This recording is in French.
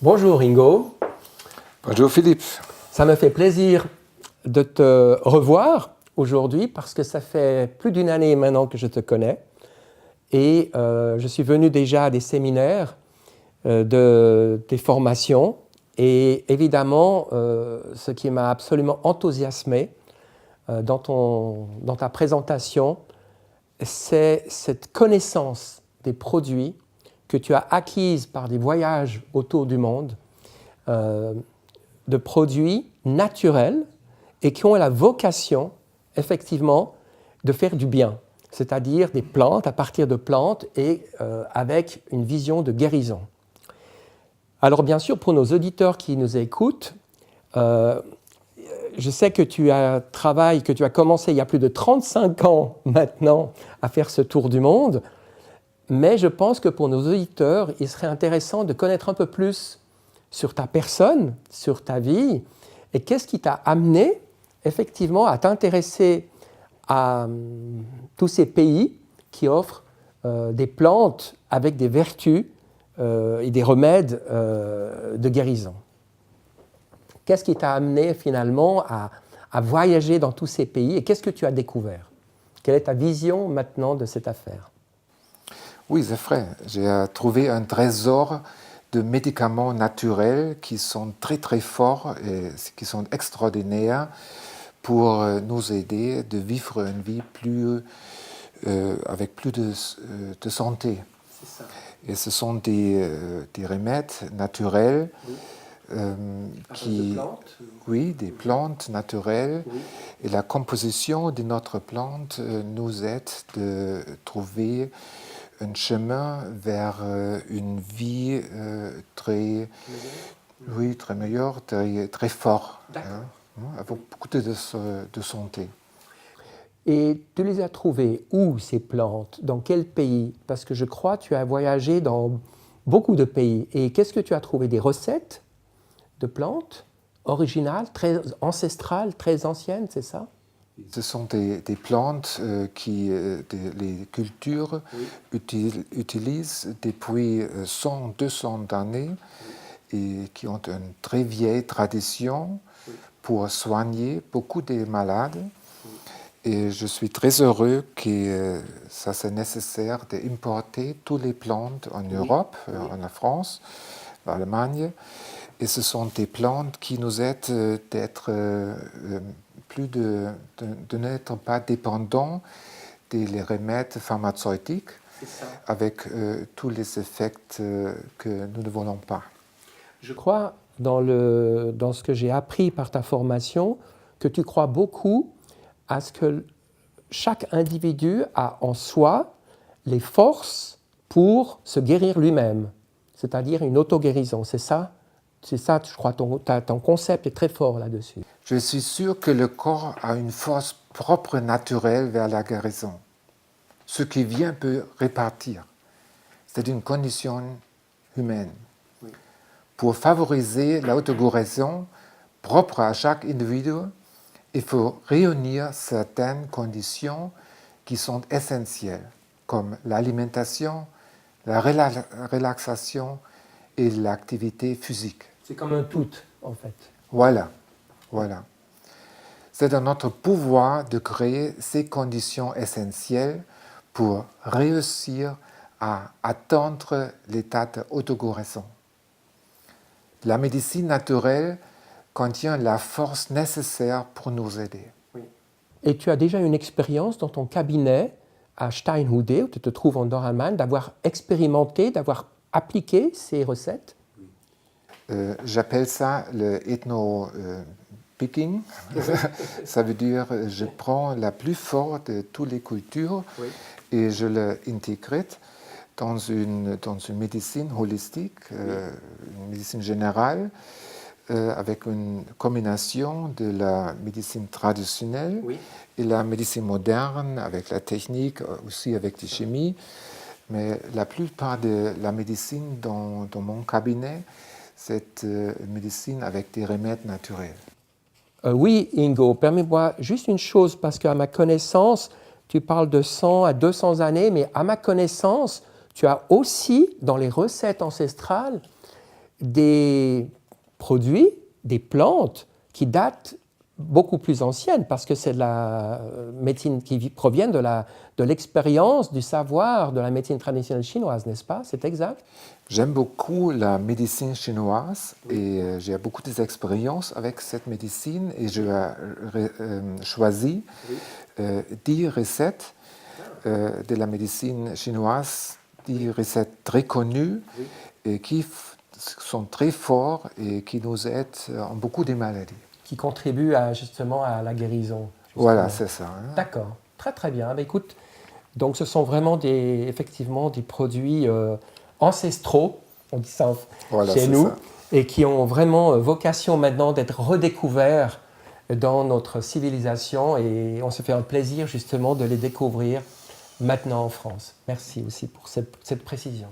Bonjour Ingo. Bonjour Philippe. Ça me fait plaisir de te revoir aujourd'hui parce que ça fait plus d'une année maintenant que je te connais et je suis venu déjà à des séminaires, des formations et évidemment ce qui m'a absolument enthousiasmé dans ta présentation, c'est cette connaissance des produits que tu as acquise par des voyages autour du monde, de produits naturels et qui ont la vocation, effectivement, de faire du bien, c'est-à-dire des plantes, à partir de plantes et avec une vision de guérison. Alors bien sûr, pour nos auditeurs qui nous écoutent, je sais que tu as commencé il y a plus de 35 ans maintenant à faire ce tour du monde, mais je pense que pour nos auditeurs, il serait intéressant de connaître un peu plus sur ta personne, sur ta vie, et qu'est-ce qui t'a amené effectivement à t'intéresser à tous ces pays qui offrent des plantes avec des vertus et des remèdes de guérison. Qu'est-ce qui t'a amené finalement à voyager dans tous ces pays et qu'est-ce que tu as découvert? Quelle est ta vision maintenant de cette affaire? Oui, c'est vrai. J'ai trouvé un trésor de médicaments naturels qui sont très très forts et qui sont extraordinaires pour nous aider de vivre une vie avec plus de santé. C'est ça. Et ce sont des remèdes naturels. Des plantes? Oui, des plantes naturelles. Oui. Et la composition de notre plante nous aide de trouver un chemin vers une vie très meilleure, très fort, avec beaucoup de santé. Et tu les as trouvées où, ces plantes? Dans quel pays? Parce que je crois que tu as voyagé dans beaucoup de pays. Et qu'est-ce que tu as trouvé? Des recettes de plantes originales, très ancestrales, très anciennes, c'est ça? Ce sont des plantes les cultures utilisent depuis 100-200 années et qui ont une très vieille tradition pour soigner beaucoup de malades. Et je suis très heureux que ça c'est nécessaire d'importer toutes les plantes en Europe, en France, en Allemagne. Et ce sont des plantes qui nous aident d'être de n'être pas dépendants des remèdes pharmaceutiques avec tous les effets que nous ne voulons pas. Je crois, dans ce que j'ai appris par ta formation, que tu crois beaucoup à ce que chaque individu a en soi les forces pour se guérir lui-même, c'est-à-dire une auto-guérison, c'est ça? C'est ça, je crois, ton concept est très fort là-dessus. Je suis sûr que le corps a une force propre naturelle vers la guérison. Ce qui vient peut répartir. C'est une condition humaine. Oui. Pour favoriser l'auto-guérison propre à chaque individu, il faut réunir certaines conditions qui sont essentielles, comme l'alimentation, la relaxation et l'activité physique. C'est comme un tout, en fait. Voilà. C'est dans notre pouvoir de créer ces conditions essentielles pour réussir à atteindre l'état d'auto-guérison. La médecine naturelle contient la force nécessaire pour nous aider. Oui. Et tu as déjà une expérience dans ton cabinet à Steinhude, où tu te trouves en Allemagne, d'avoir expérimenté, d'avoir appliqué ces recettes? J'appelle ça le ethno-picking. Ça veut dire je prends la plus forte de toutes les cultures et je l'intègre dans une médecine holistique, une médecine générale, avec une combinaison de la médecine traditionnelle et la médecine moderne, avec la technique, aussi avec la chimie. Mais la plupart de la médecine dans mon cabinet, c'est une médecine avec des remèdes naturels. Oui, Ingo, permets-moi juste une chose, parce qu'à ma connaissance, tu parles de 100 à 200 années, mais à ma connaissance, tu as aussi, dans les recettes ancestrales, des produits, des plantes qui datent beaucoup plus anciennes, parce que c'est de la médecine qui provient de l'expérience, du savoir de la médecine traditionnelle chinoise, n'est-ce pas? C'est exact? J'aime beaucoup la médecine chinoise et j'ai beaucoup d'expériences avec cette médecine et je choisi 10 recettes de la médecine chinoise, 10 recettes très connues et qui sont très fortes et qui nous aident en beaucoup de maladies. Qui contribuent justement à la guérison. Justement. Voilà, c'est ça. Hein. D'accord, très très bien. Mais écoute, donc ce sont vraiment effectivement des produits ancestraux, on dit ça chez nous, ça. Et qui ont vraiment vocation maintenant d'être redécouverts dans notre civilisation et on se fait un plaisir justement de les découvrir maintenant en France. Merci aussi pour cette précision.